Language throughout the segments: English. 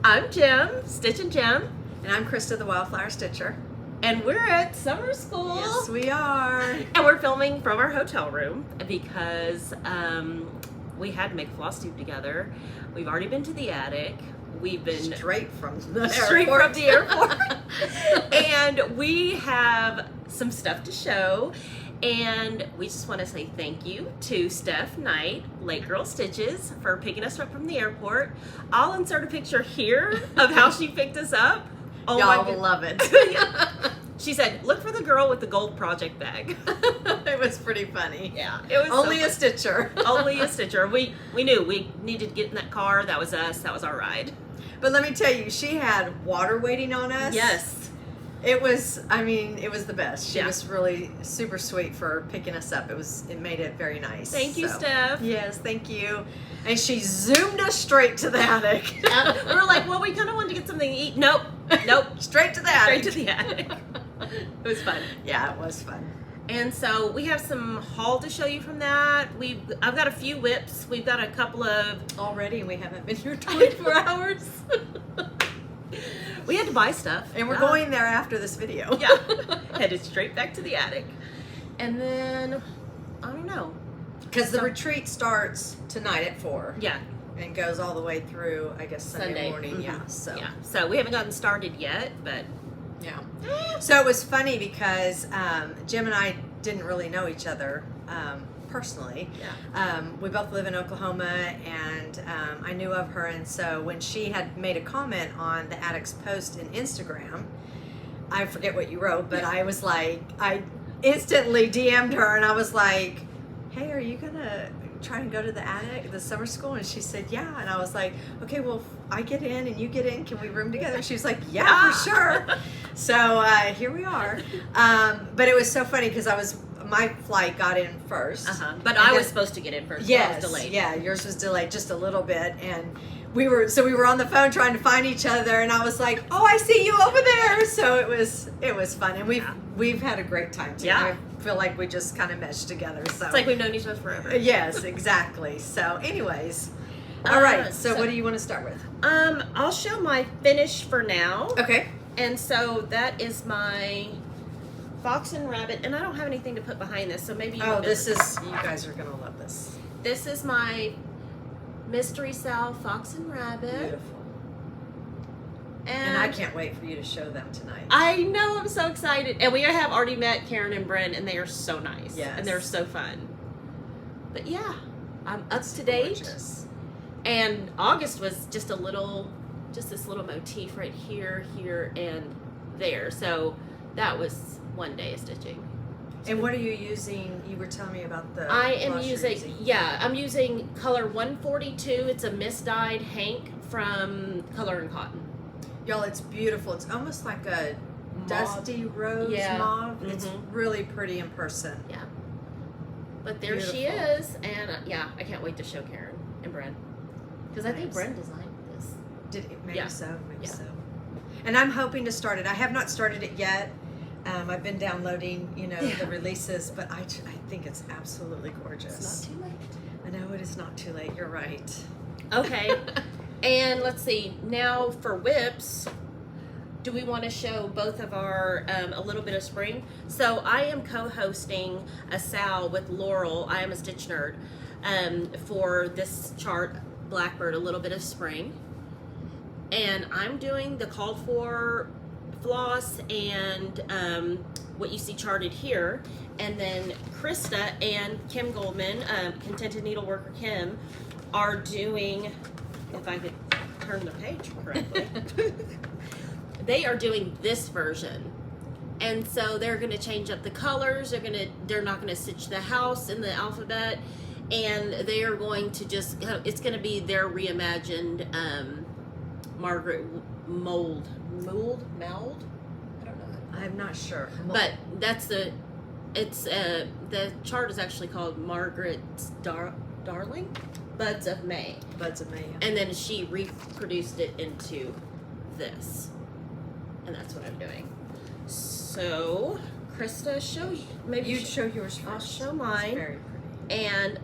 I'm Jim, Stitch and Jim. And I'm Krista, the Wildflower Stitcher. And we're at summer school. Yes, we are. And we're filming from our hotel room because we had to make Flosstube together. We've already been to the attic. We've been straight from the airport. And we have some stuff to show. And we just want to say thank you to Steph Knight, Late Girl Stitches, for picking us up from the airport. I'll insert a picture here of how she picked us up. Oh, y'all will love it. She said, look for the girl with the gold project bag. It was pretty funny. Yeah. It was only a stitcher. Only a stitcher. We knew we needed to get in that car. That was us. That was our ride. But let me tell you, she had water waiting on us. Yes. It was the best. She was really super sweet for picking us up. It made it very nice. Thank you, Steph. Yes, thank you. And she zoomed us straight to the attic. We were like, well, we kind of wanted to get something to eat. Nope. Straight to the attic. Straight to the attic. It was fun. Yeah, it was fun. And so we have some haul to show you from that. I've got a few whips. We've got a couple of... Already, we haven't been here 24 hours. We had to buy stuff. And we're going there after this video. Yeah. Headed straight back to the attic. And then, I don't know. Because the retreat starts tonight at 4. Yeah. And goes all the way through, I guess, Sunday morning. Mm-hmm. Yeah. So. Yeah. So we haven't gotten started yet, but... Yeah. So it was funny because Jim and I didn't really know each other personally. Yeah. We both live in Oklahoma, and I knew of her, and so when she had made a comment on the Addict's post in Instagram, I forget what you wrote, but I was like, I instantly DM'd her, and I was like, hey, are you gonna try and go to the attic, the summer school? And she said, yeah. And I was like, okay, well, if I get in and you get in, can we room together? And she was like, yeah, for sure. So here we are. But it was so funny because my flight got in first. But I was supposed to get in first. Yes, I was delayed. Yeah, yours was delayed just a little bit, and we were on the phone trying to find each other, and I was like, oh, I see you over there. So it was fun, and we've had a great time too. Yeah. I feel like we just kind of meshed together. So it's like we've known each other forever. Yes, exactly. So anyways, all right. So what do you want to start with? I'll show my finish for now. Okay. And so that is my Fox and Rabbit, and I don't have anything to put behind this, so maybe you you guys are gonna love this. This is my Mystery Sal Fox and Rabbit. Beautiful. And I can't wait for you to show them tonight. I know, I'm so excited. And we have already met Karen and Bren, and they are so nice. Yes. And they're so fun. But yeah, I'm up to date. Gorgeous. And August was just this little motif right here, here, and there. So that was one day of stitching. And what are you using? You were telling me about the I am I'm using color 142. It's a misdyed Hank from Color and Cotton. Y'all, it's beautiful. It's almost like a dusty rose mauve. Mm-hmm. It's really pretty in person. Yeah. But there she is, and I can't wait to show Karen and Bren. Because I think Bren designed this. Did it? Maybe so. Maybe so. Yeah. And I'm hoping to start it. I have not started it yet. I've been downloading, the releases, but I think it's absolutely gorgeous. It's not too late. I know it is not too late. You're right. Okay. And let's see. Now for whips, do we want to show both of our a little bit of spring? So I am co-hosting a Sal with Laurel. I am a Stitch Nerd for this chart, Blackbird, a little bit of spring. And I'm doing the called for floss and what you see charted here, and then Krista and Kim Goldman, Contented Needleworker Kim, are doing, if I could turn the page correctly, they are doing this version. And so they're going to change up the colors. They're not going to stitch the house in the alphabet, and they are going to it's going to be their reimagined Margaret mold. I don't know. I'm not sure. But that's the chart is actually called Margaret's Darling Buds of May. Buds of May. Yeah. And then she reproduced it into this. And that's what I'm doing. So, Krista, maybe you'd show yours first. I'll show mine. It's very pretty. And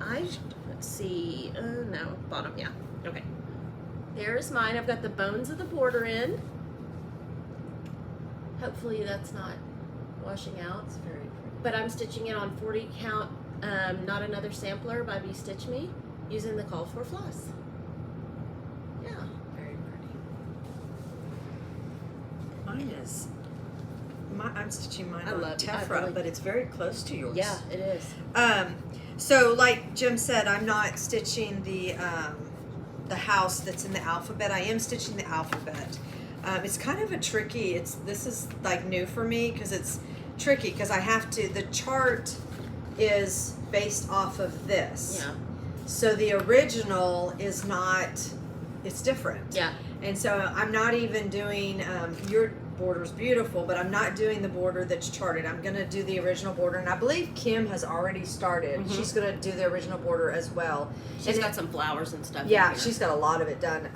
let's see, no, bottom, yeah. Okay. There's mine. I've got the bones of the border in. Hopefully that's not washing out. It's very pretty. But I'm stitching it on 40 count, Not Another Sampler by Be Stitch Me, using the called for floss. Yeah. Very pretty. Mine is, I'm stitching mine on tephra, but it's very close to yours. Yeah, it is. So like Jim said, I'm not stitching the house that's in the alphabet. I am stitching the alphabet. It's kind of a tricky, this is like new for me because it's tricky because I have to, the chart is based off of this. Yeah. So the original is not, it's different. Yeah. And so I'm not even doing, your border's beautiful, but I'm not doing the border that's charted. I'm going to do the original border. And I believe Kim has already started. Mm-hmm. She's going to do the original border as well. She's got some flowers and stuff. Yeah, in here. she's got a lot of it done.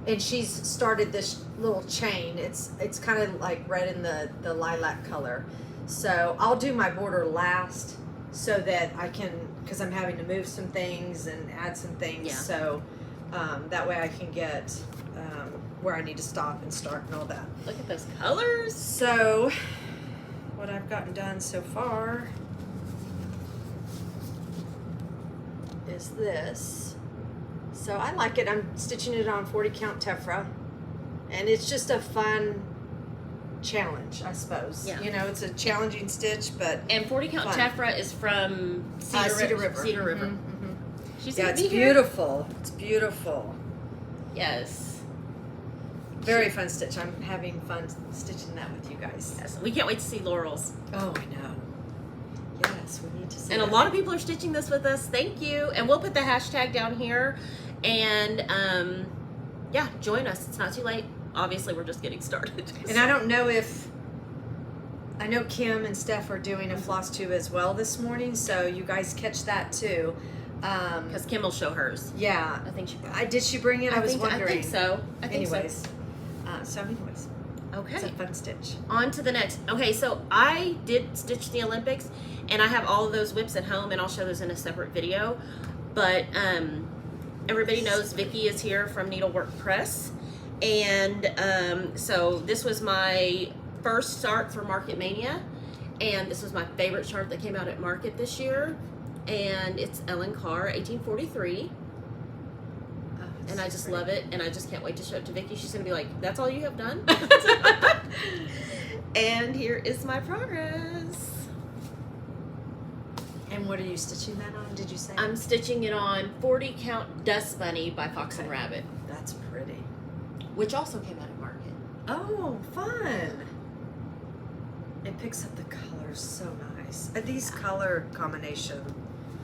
And she's started this little chain. It's kind of like red in the lilac color. So I'll do my border last so that I can, because I'm having to move some things and add some things. Yeah. So that way I can get where I need to stop and start and all that. Look at those colors. So what I've gotten done so far is this. So I like it. I'm stitching it on 40 count tephra, and it's just a fun challenge, I suppose. Yeah. You know, it's a challenging stitch, but And 40 count fun. tephra is from Cedar River. Cedar River. Mm-hmm, mm-hmm. She's Yeah, gonna it's be here. beautiful. It's beautiful. Yes. Very fun stitch. I'm having fun stitching that with you guys. Yes. We can't wait to see Laurel's. Oh, I know. Yes, we need to see And a that. lot of people are stitching this with us. Thank you. And we'll put the hashtag down here. And yeah, join us. It's not too late. Obviously, we're just getting started. And I don't know if, I know Kim and Steph are doing a Flosstube as well this morning, so you guys catch that too. Because Kim will show hers. Yeah. I think she. Did she bring it? I was wondering. I think so. I think Anyways. Anyways, Okay. it's a fun stitch. On to the next. Okay, so I did stitch the Olympics, and I have all of those whips at home, and I'll show those in a separate video. But everybody knows Vicki is here from Needlework Press, and so this was my first start for Market Mania, and this was my favorite chart that came out at Market this year, and it's Ellen Carr, 1843. And I just love it, and I just can't wait to show it to Vicki. She's gonna be like, "That's all you have done." And here is my progress. And what are you stitching that on? Did you say? I'm stitching it on 40 count Dust Bunny by Fox and Okay. Rabbit, That's pretty. which also came out at Market. Oh, fun! It picks up the colors so nice. These color combination.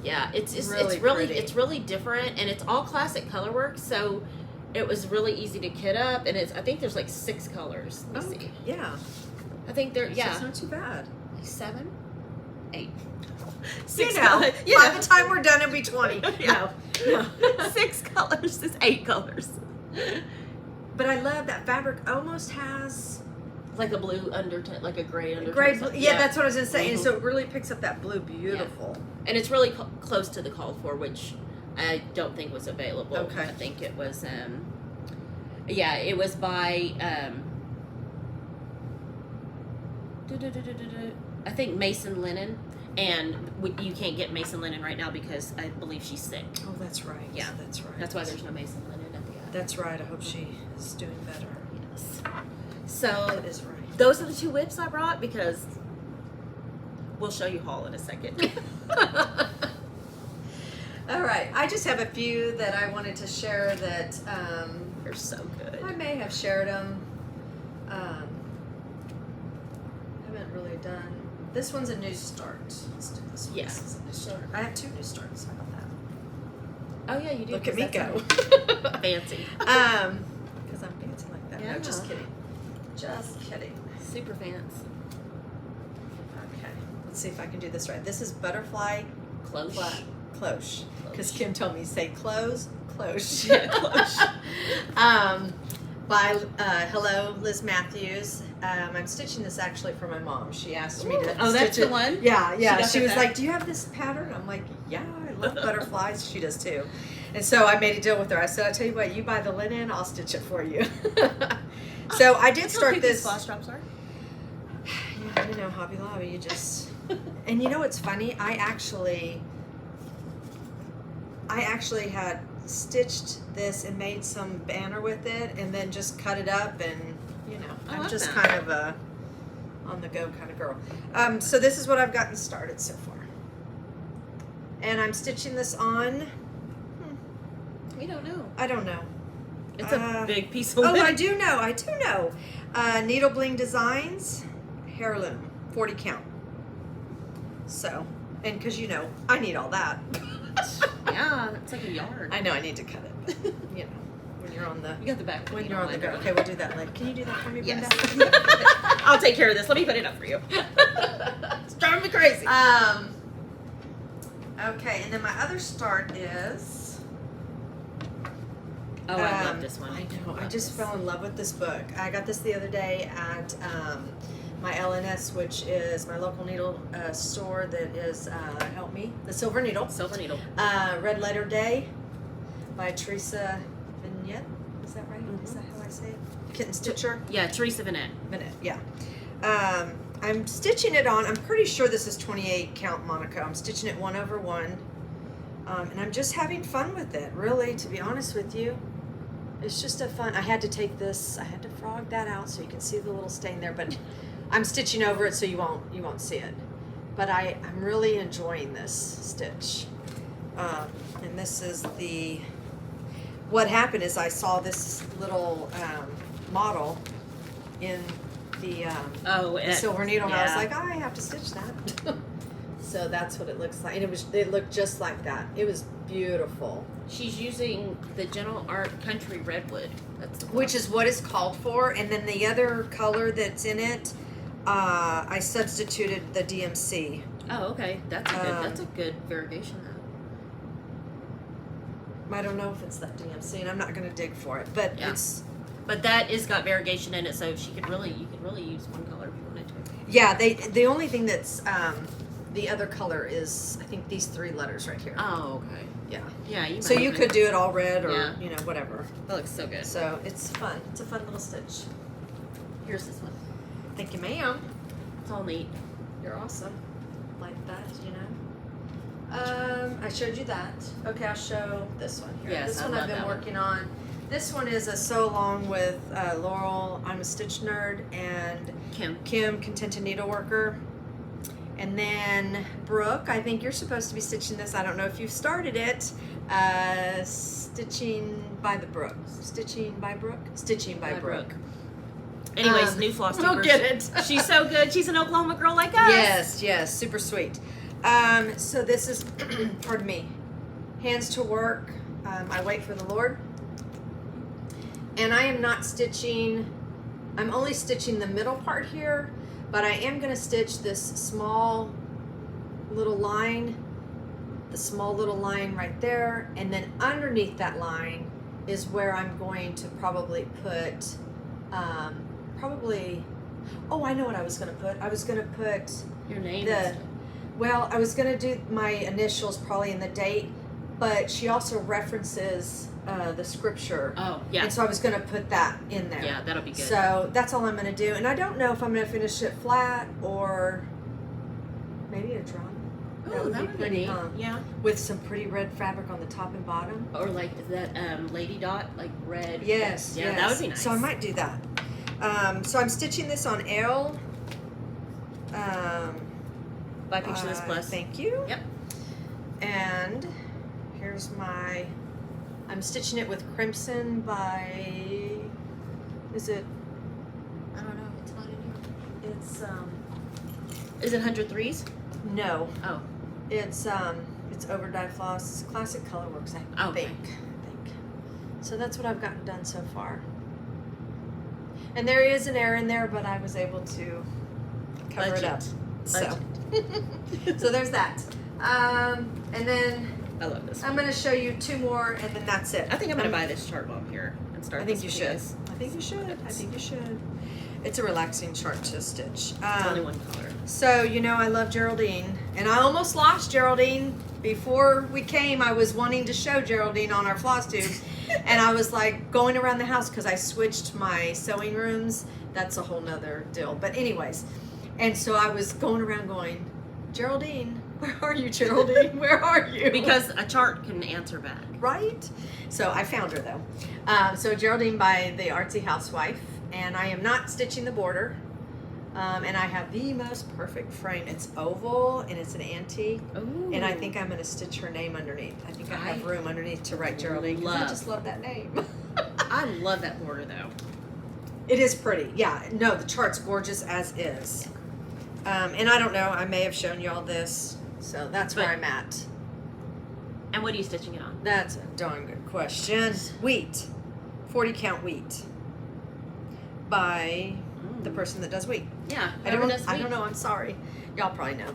Yeah, it's Really really pretty. it's really different, and it's all classic color work. So it was really easy to kit up, and I think there's like 6 colors. Let me see. Yeah. I think there So yeah it's not too bad. like 7, 8. You know, colors. by the time we're done, it'll be 20. Yeah. No. 6 colors is 8 colors. But I love that fabric almost has Like a blue undertone, like a gray undertone. gray blue. something. Yeah, that's what I was gonna say. And Mhm. so it really picks up that blue beautiful. And it's really close to the called for, which I don't think was available. Okay. I think it was, yeah, it was by, I think Mason Linen, and you can't get Mason Linen right now because I believe she's sick. Oh, that's right. Yeah. That's right. That's why there's no Mason Linen at the end. That's right. I hope she is doing better. Yes. So That is right. those are the 2 whips I brought because we'll show you haul in a second. All right. I just have a few that I wanted to share that They're so good. I may have shared them. Haven't really done. This one's a new start. Let's do this one. Yeah. This is a new start. I have 2 new starts. How about that? Oh yeah, you do. Look at 'cause me that's go. fancy. Because I'm fancy like that. Yeah. No, just kidding. Just kidding. Super fancy. Okay. Let's see if I can do this right. This is butterfly Close. cloche. Because Cloche. Kim told me say close, cloche. Yeah, cloche. By hello, Liz Matthews. I'm stitching this actually for my mom. She asked me to. Oh, that's stitch the one? Yeah, yeah. got She the was pattern? like, "Do you have this pattern?" I'm like, "Yeah, I love butterflies." She does too. And so I made a deal with her. I said, "I'll tell you what, you buy the linen, I'll stitch it for you." So I did start this. Floss drops are. Yeah, you know, Hobby Lobby. You just. And you know what's funny? I actually had stitched this and made some banner with it, and then just cut it up, and you know, I'm just kind of a on the go kind of girl. So this is what I've gotten started so far, and I'm stitching this on. We don't know. I don't know. It's a big piece of Oh, linen. I do know. Needle Bling Designs, heirloom, 40 count. So, and because you know, I need all that. Yeah, it's like a yard. I know I need to cut it. But, you know, when you're on the You got the back. when you're on the go. Okay, we'll do that later. Can you do that for me, Brenda? Yes. I'll take care of this. Let me put it up for you. It's driving me crazy. Okay, and then my other start is. Oh, I love this one. I know. I just fell in love with this book. I got this the other day at my LNS, which is my local needle store that is, help me, the Silver Needle. Silver Needle. Red Letter Day by Teresa Vignette. Is that right? Is that how I say it? Kitten Stitcher? Yeah, Teresa Vignette. Yeah. I'm stitching it on, I'm pretty sure this is 28 count Monaco. I'm stitching it 1/1. And I'm just having fun with it, really, to be honest with you. It's just a fun, I had to take this, I had to frog that out so you can see the little stain there, but I'm stitching over it so you won't see it. But I'm really enjoying this stitch. And this is what happened is I saw this little model in the Silver Needle, and I was like, I have to stitch that. So that's what it looks like. And it looked just like that. It was beautiful. She's using the Gentle Art Country Redwood. That's the Which is what it's called for. And then the other color that's in it, I substituted the DMC. Oh, okay. That's a good variegation though. I don't know if it's that DMC, and I'm not going to dig for it, but Yeah. But that is got variegation in it, so you could really use one color if you wanted to. Yeah, the only thing that's the other color is I think these 3 letters right here. Oh, okay. Yeah. Yeah, So you could do it all red or Yeah. you know whatever. That looks so good. So it's fun. It's a fun little stitch. Here's this one. Thank you, ma'am. It's all neat. You're awesome. Like that, you know. I showed you that. Okay, I'll show this one here. Yes, this I one love I've been that one. working on. This one is a sew along with Laurel. I'm a stitch nerd, and Kim, Contented Needleworker. And then Brooke, I think you're supposed to be stitching this. I don't know if you've started it. Stitching by the Brook. Stitching by Brooke? Stitching by Brooke. Anyways, new Flosstube. We'll get it. She's so good. She's an Oklahoma girl like us. Yes, super sweet. So this is, pardon me, Hands to Work. I Wait for the Lord. And I am not stitching, I'm only stitching the middle part here, but I am going to stitch this small little line, right there, and then underneath that line is where I'm going to probably put, oh, I know what I was going to put. I was going to put Your name. I was going to do my initials probably in the date, but she also references the scripture. Oh, yeah. And so I was going to put that in there. Yeah, that'll be good. So that's all I'm going to do. And I don't know if I'm going to finish it flat or maybe a drum. Oh, that would be pretty, neat. Yeah. With some pretty red fabric on the top and bottom. Or like that lady dot, like red. Yes. Yeah, that would be nice. So I might do that. So I'm stitching this on L. By Picture This Plus. Thank you. Yep. And here's I'm stitching it with Crimson by, is it? I don't know. It's not in here. It's, Is it 100 threes? no. Oh. It's Overdye Floss, Classic Colorworks, I think. So that's what I've gotten done so far. And there is an error in there, but I was able to cover it up. So, so there's that. And then I love this I'm one. going to show you 2 more, and then that's it. I think I'm going to buy this chart while I'm here and start. I think this you with should. guys. I think you should. I think you should. It's a relaxing chart to stitch. It's only one color. So, you know, I love Geraldine, and I almost lost Geraldine. Before we came, I was wanting to show Geraldine on our Flosstube, and I was like going around the house because I switched my sewing rooms. That's a whole nother deal. But anyways, and so I was going around going, Geraldine, where are you, Geraldine? Where are you? Because a chart can answer back. Right? So I found her though. So Geraldine by the Artsy Housewife, and I am not stitching the border. And I have the most perfect frame. It's oval and it's an antique. Ooh. And I think I'm going to stitch her name underneath. I think I have room underneath to write Geraldine because I love. just love that name. I love that border though. It is pretty. Yeah. No, the chart's gorgeous as is. And I don't know. I may have shown you all this. So that's where I'm at. And what are you stitching it on? That's a darn good question. Wheat. 40 count wheat. By the person that does wheat. Yeah. I don't know. I'm sorry. Y'all probably know.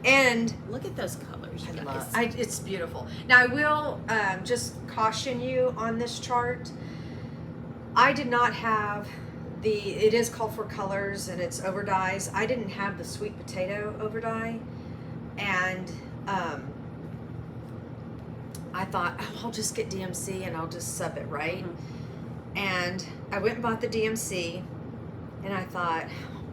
And Look at those colors, you guys. it's beautiful. Now I will just caution you on this chart. I did not have it is called for colors and it's over dyes. I didn't have the sweet potato over dye, and I thought, oh, I'll just get DMC and I'll just sub it, right? Mm-hmm. And I went and bought the DMC, and I thought,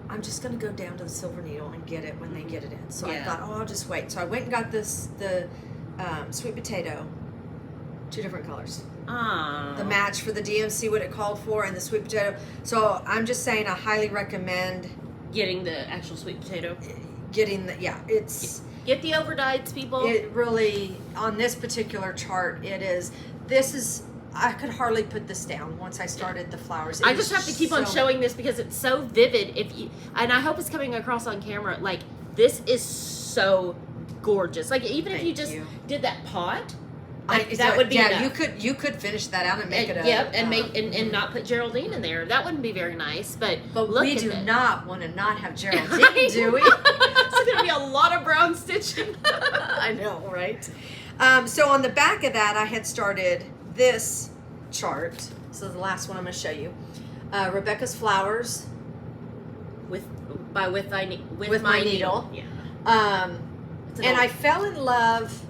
I'm just going to go down to the Silver Needle and get it when they get it in. So I thought, oh, I'll just wait. So I went and got the sweet potato, 2 different colors. The match for the DMC, what it called for, and the sweet potato. So I'm just saying, I highly recommend getting the actual sweet potato. Getting it's... Get the overdyes, people. It really, on this particular chart, I could hardly put this down once I started the flowers. I just have to keep on showing this because it's so vivid. And I hope it's coming across on camera. Like, this is so gorgeous. Like, even if you just did that pot, that would be enough. you could finish that out and make it and not put Geraldine in there. That wouldn't be very nice. But look we at do it. not want to not have Geraldine, do we? It's going to be a lot of brown stitching. I know, right? So on the back of that, I had started this chart. So the last one I'm going to show you, Rebecca's Flowers with my needle. Yeah. And I fell in love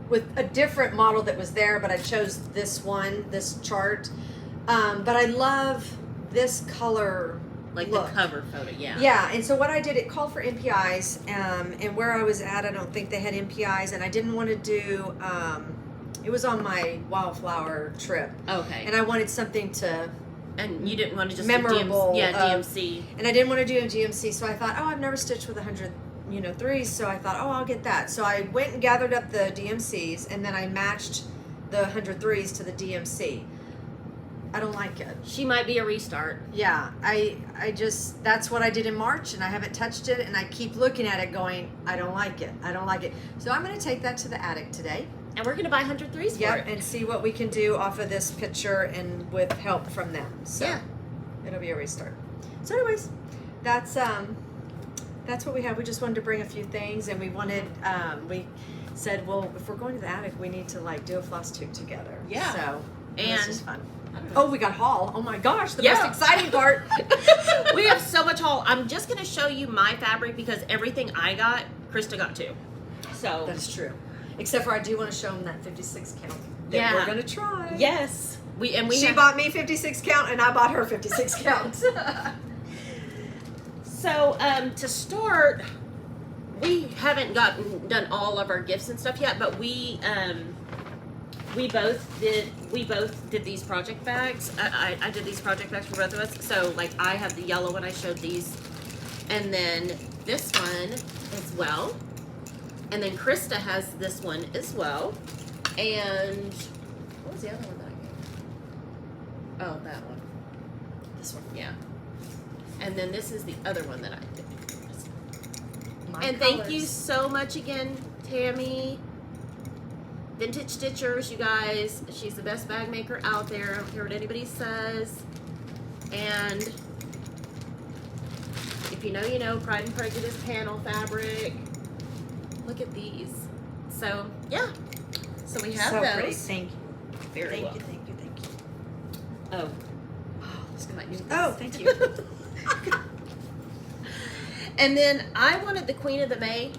with a different model that was there, but I chose this chart. But I love this color Like look. the cover photo, yeah. Yeah, and so what I did, it called for MPIs, and where I was at, I don't think they had MPIs, and I didn't want to do, it was on my Wildflower trip. Okay. And I wanted something to... And you didn't want to just memorable. Do DMC. And I didn't want to do a DMC, so I thought, oh, I've never stitched with 100, threes, so I thought, oh, I'll get that. So I went and gathered up the DMCs, and then I matched the 100 threes to the DMC. I don't like it. She might be a restart. Yeah, I just, that's what I did in March, and I haven't touched it, and I keep looking at it going, I don't like it. I don't like it. So I'm going to take that to the attic today. And we're going to buy 100 threes for it. And see what we can do off of this picture and with help from them. So yeah. It'll be a restart. So anyways, that's what we have. We just wanted to bring a few things, and we wanted, we said, well, if we're going to the attic, we need to do a Flosstube together. Yeah. So, and this is fun. Oh, we got haul. Oh my gosh, the most exciting part. We have so much haul. I'm just going to show you my fabric because everything I got, Krista got too. So that's true. Except for I do want to show them that 56 count that we're going to try. Yes. She bought me 56 count and I bought her 56 count. So to start, we haven't done all of our gifts and stuff yet, but we both did these project bags. I did these project bags for both of us. So I have the yellow one, I showed these, and then this one as well. And then Krista has this one as well. And what was the other one that I gave? Oh, that one. This one, yeah. And then this is the other one that I did. And thank you so much again, Tammy. Vintage Stitchers, you guys. She's the best bag maker out there. I don't care what anybody says. And if you know, you know. Pride and Prejudice panel fabric. Look at these. So yeah, so we have so those. pretty. Thank you. Very Thank well. you. Thank you. Thank you. Oh, Let's might use Oh, this. thank you. And then I wanted the Queen of the May,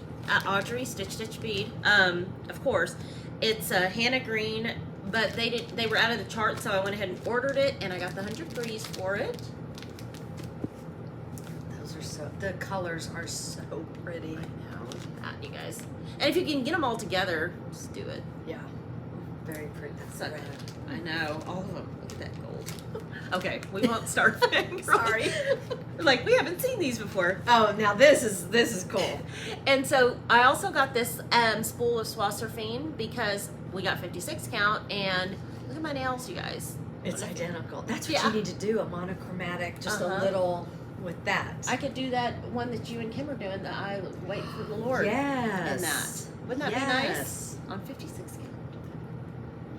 Audrey Stitch Bead. Of course, it's Hannah Green, but they were out of the chart, so I went ahead and ordered it, and I got the 100 threes for it. Those are the colors are so pretty. I know, you guys. And if you can get them all together, just do it. Yeah. Very pretty. That's So, red. I know, all of them. Look at that gold. Okay, we won't start. Sorry. Like, we haven't seen these before. Oh, now this is cool. And so I also got this spool of Swasserfine because we got 56 count, and look at my nails, you guys. It's identical. That's what Yeah. you need to do, a monochromatic, just a little with that. I could do that one that you and Kim are doing, that I wait for the Lord. Yes. And that. Wouldn't that be nice? On 56 count.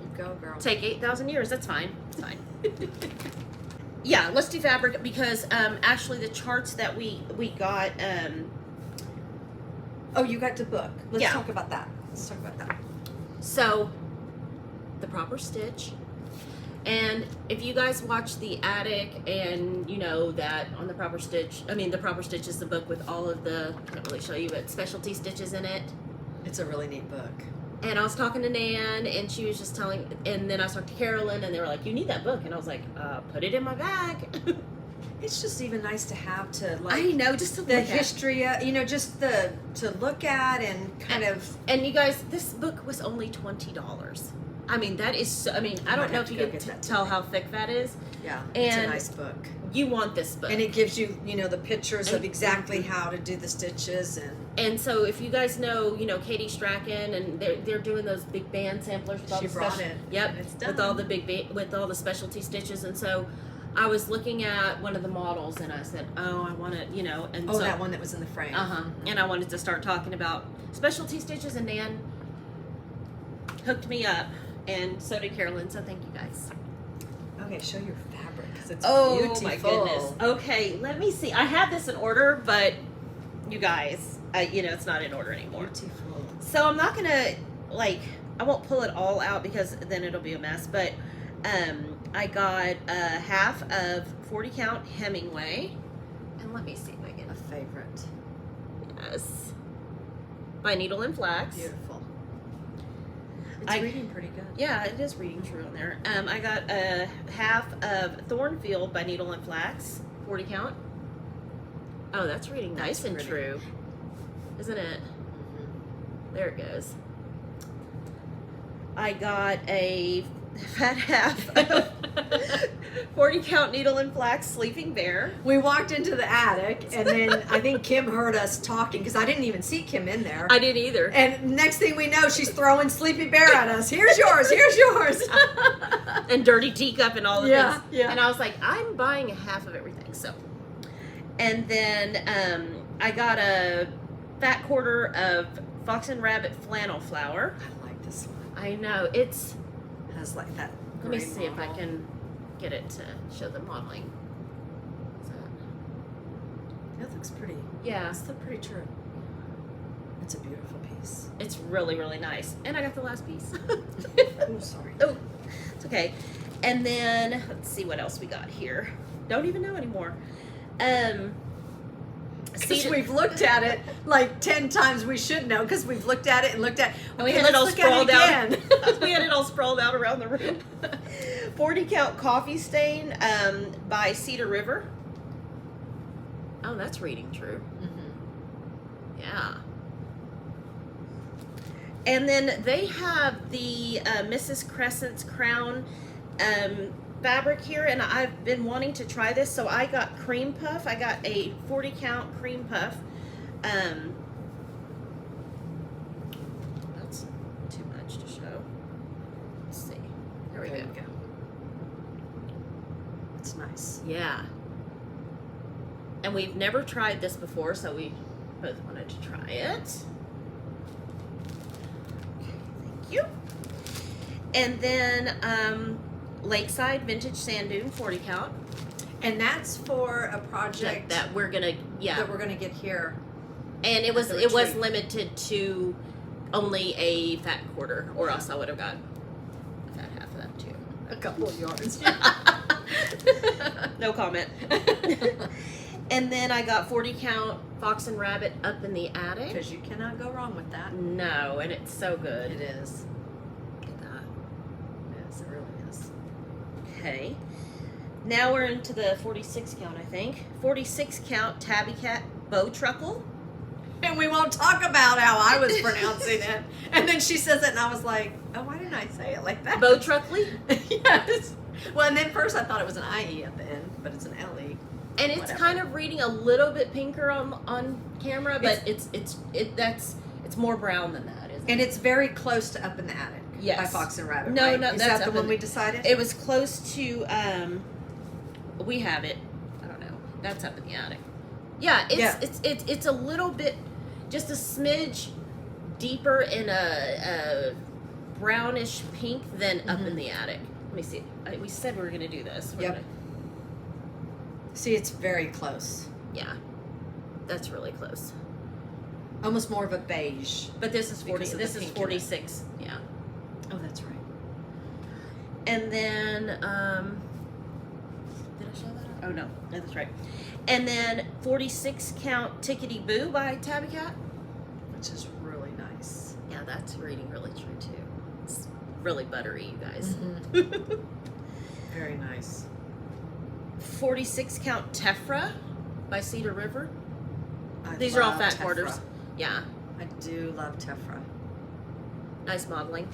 You go, girl. Take 8,000 years, that's fine. It's fine. Yeah, let's do fabric because actually the charts that we got, Oh, you got to book. Let's Yeah. talk about that. so the proper stitch. And if you guys watch The Attic and you know that on the proper stitch, the proper stitch is the book with all of the, I can't really show you, but specialty stitches in it. It's a really neat book. And I was talking to Nan, and she was just telling, and then I talked to Carolyn, and they were like, you need that book. And I was like, put it in my bag. It's just even nice to have to I know, just to the look at. history, just to look at and kind of. And you guys, this book was only $20. That is so, I don't might know have if to you go can get that tell today. how thick that is. Yeah, it's a And nice book. You want this book. And it gives you, the pictures of exactly how to do the stitches And so if you guys know, Katie Strachan, and they're doing those big band samplers with all She the brought it. Yep, And it's with all done. the with all the specialty stitches. And so I was looking at one of the models, and I said, oh, I want to, and Oh, so, that one that was in the frame. and I wanted to start talking about specialty stitches, and Nan hooked me up, and so did Carolyn. So thank you guys. Okay, show your fabric because it's Oh beautiful. my goodness. Okay, let me see. I had this in order, but you guys, it's not in order anymore. Beautiful. So I'm not gonna I won't pull it all out because then it'll be a mess. But I got half of 40 count Hemingway, and let me see if I can. A favorite. Yes, by Needle and Flax. Beautiful. It's reading pretty good. Yeah, it is reading true on there. I got half of Thornfield by Needle and Flax, 40 count. Oh, that's reading nice and pretty. true, isn't it? Mm-hmm. There it goes. I got a fat half of 40 count Needle and Flax Sleeping Bear. We walked into the attic, and then I think Kim heard us talking because I didn't even see Kim in there. I didn't either. And next thing we know, she's throwing Sleepy Bear at us. Here's yours. Here's yours. And Dirty Teacup and all the Yeah, things. yeah. And I was like, I'm buying a half of everything. So, and then I got a fat quarter of Fox and Rabbit Flannel Flower. I like this one. I know it's. It has like that. Let me gray see if I model. can get it to show the modeling. Is that- That looks pretty. Yeah, That's pretty true. It's a beautiful piece. it's really, really nice. And I got the last piece. Oh, sorry. Oh, it's okay. And then let's see what else we got here. Don't even know anymore. Because Cedar- we've looked at it like 10 times. We should know because we've looked at it and looked at. And we Okay, had it all let's look at sprawled it out. again. We had it all sprawled out around the room. 40 count Coffee Stain by Cedar River. Oh, that's reading true. Mm-hmm. Yeah. And then they have the Mrs. Crescent's Crown fabric here, and I've been wanting to try this, so I got cream puff. I got a 40 count cream puff. That's too much to show. Let's see. There we There go. you go. It's nice. Yeah. And we've never tried this before, so we both wanted to try it. Okay, thank you. And then Lakeside Vintage Sand Dune 40 count. And that's for a project That we're gonna, yeah. that we're going to get here. And it was the it was retreat. limited to only a fat quarter, or else I would have got a fat half of that too. A couple of yards. No comment. And then I got 40 count fox and rabbit up in the attic. Because you cannot go wrong with that. No, and it's so good. It is. Look at that. Yes, it really is. Okay. Now we're into the 46 count, I think. 46 count tabby cat bow truckle. And we won't talk about how I was pronouncing it. And then she says it, and I was like, oh, why didn't I say it like that? Bow truckly? Yes. Well, and then first I thought it was an IE at the end, but it's an LE. And it's Whatever. kind of reading a little bit pinker on camera, but it's more brown than that, isn't And it? it's very close to Up in the Attic. Yes. By Fox and Rabbit. No, right? no, Is that's that the Up one in- we decided? It was close to we have it. I don't know. That's up in the attic. Yeah, it's a little bit, just a smidge deeper in a brownish pink than up in the attic. Let me see. We said we were gonna do this. We're Yep. gonna- See, it's very close. yeah, that's really close. Almost more of a beige. But this is 40. Because of This the is pink in it. 46. Yeah. Oh, that's right. And then, did I show that? Oh no, that's right. And then 46 count Tickety Boo by Tabby Cat. Which is really nice. Yeah, that's reading really true too. It's really buttery, you guys. Very nice. 46 count Tephra by Cedar River. I These are all love fat Tephra. quarters. Yeah, I do love Tephra. nice modeling.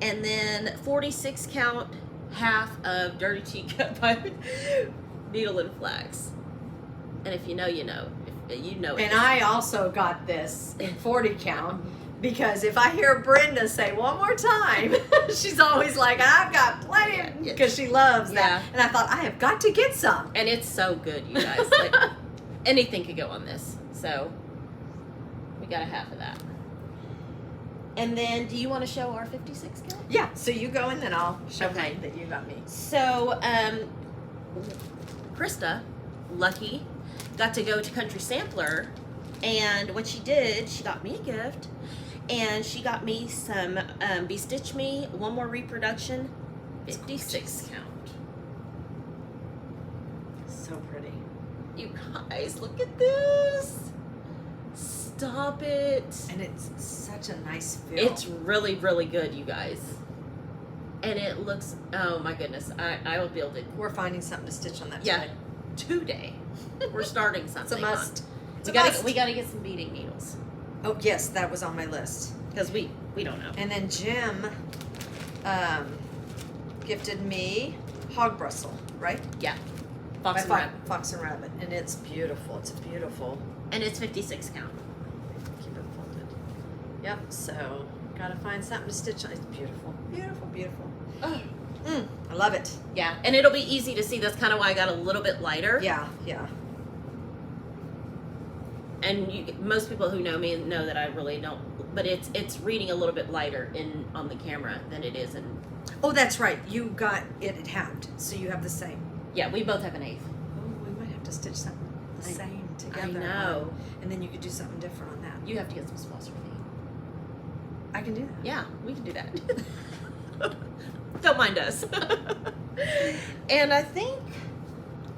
And then 46 count half of Dirty Teacup by Needle and Flax. And if you know, you know. If you know it. And I also got this in 40 count because if I hear Brenda say one more time, she's always like, I've got plenty, Yeah. because she loves that. Yeah. And I thought, I have got to get some. And it's so good, you guys. Like, anything could go on this. So, we got a half of that. And then, do you want to show our 56 count? Yeah, so you go and then I'll show Okay. mine that you got me. So, Krista, lucky, got to go to Country Sampler, and what she did, she got me a gift, and she got me some Bestitch Me One More Reproduction 56 count. So pretty. You guys, look at this. Stop it. And it's such a nice feel. It's really, really good, you guys. And it looks, oh my goodness, I will build it. We're finding something to stitch on that Yeah, today. today. We're starting It's something. a must. It's We a gotta, must. we gotta get some beading needles. Oh, yes, that was on my list. Because we don't know. And then Jim gifted me Hog Bristle, right? Yeah. By Fox and Rabbit. Fox and Rabbit. And it's beautiful. It's beautiful. And it's 56 count. Keep it folded. Yep, so gotta find something to stitch on. It's beautiful. Beautiful, beautiful. Oh. I love it. Yeah, and it'll be easy to see. That's kind of why I got a little bit lighter. Yeah, yeah. And most people who know me know that I really don't. But it's reading a little bit lighter on the camera than it is in. Oh, that's right. You got it at halved, so you have the same. Yeah, we both have an 1/8. Oh, we might have to stitch something the same together. I know. And then you could do something different on that. You have to get some flosser feet. I can do that. Yeah, we can do that. Don't mind us. And I think,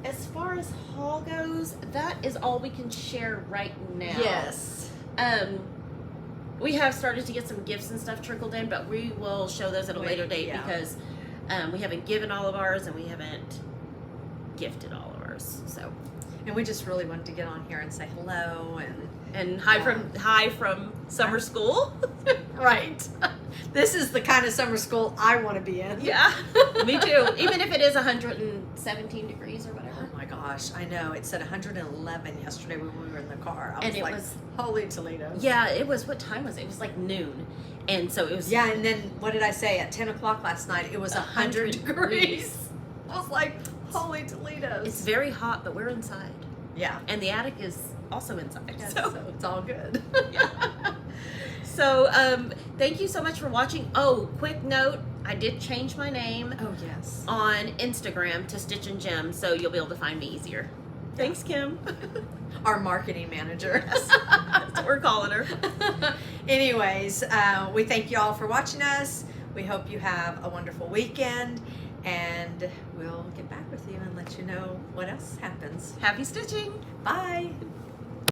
as far as haul goes, that is all we can share right now. Yes. We have started to get some gifts and stuff trickled in, but we will show those at a later date because we haven't given all of ours and we haven't gifted all of ours. So, And we just really wanted to get on here and say hello and hi from summer school. right. This is the kind of summer school I want to be in. Yeah, me too. Even if it is 117 degrees or whatever. Oh my gosh, I know. It said 111 yesterday when we were in the car. I And was it like, was- holy Toledo. Yeah, it was, what time was it? It was like noon. And so it was. Yeah, and then what did I say? At 10 o'clock last night, it was 100 degrees. I was like, holy Toledo. It's very hot, but we're inside. Yeah. And the attic is also inside. Yeah, So, so it's all good. so thank you so much for watching. Oh, quick note, I did change my name Oh, yes. on Instagram to Stitch and Gem, so you'll be able to find me easier. Thanks, Kim. Our marketing manager. That's what we're calling her. Anyways, we thank you all for watching us. We hope you have a wonderful weekend, and we'll get back with you and let you know what else happens. Happy stitching. Bye.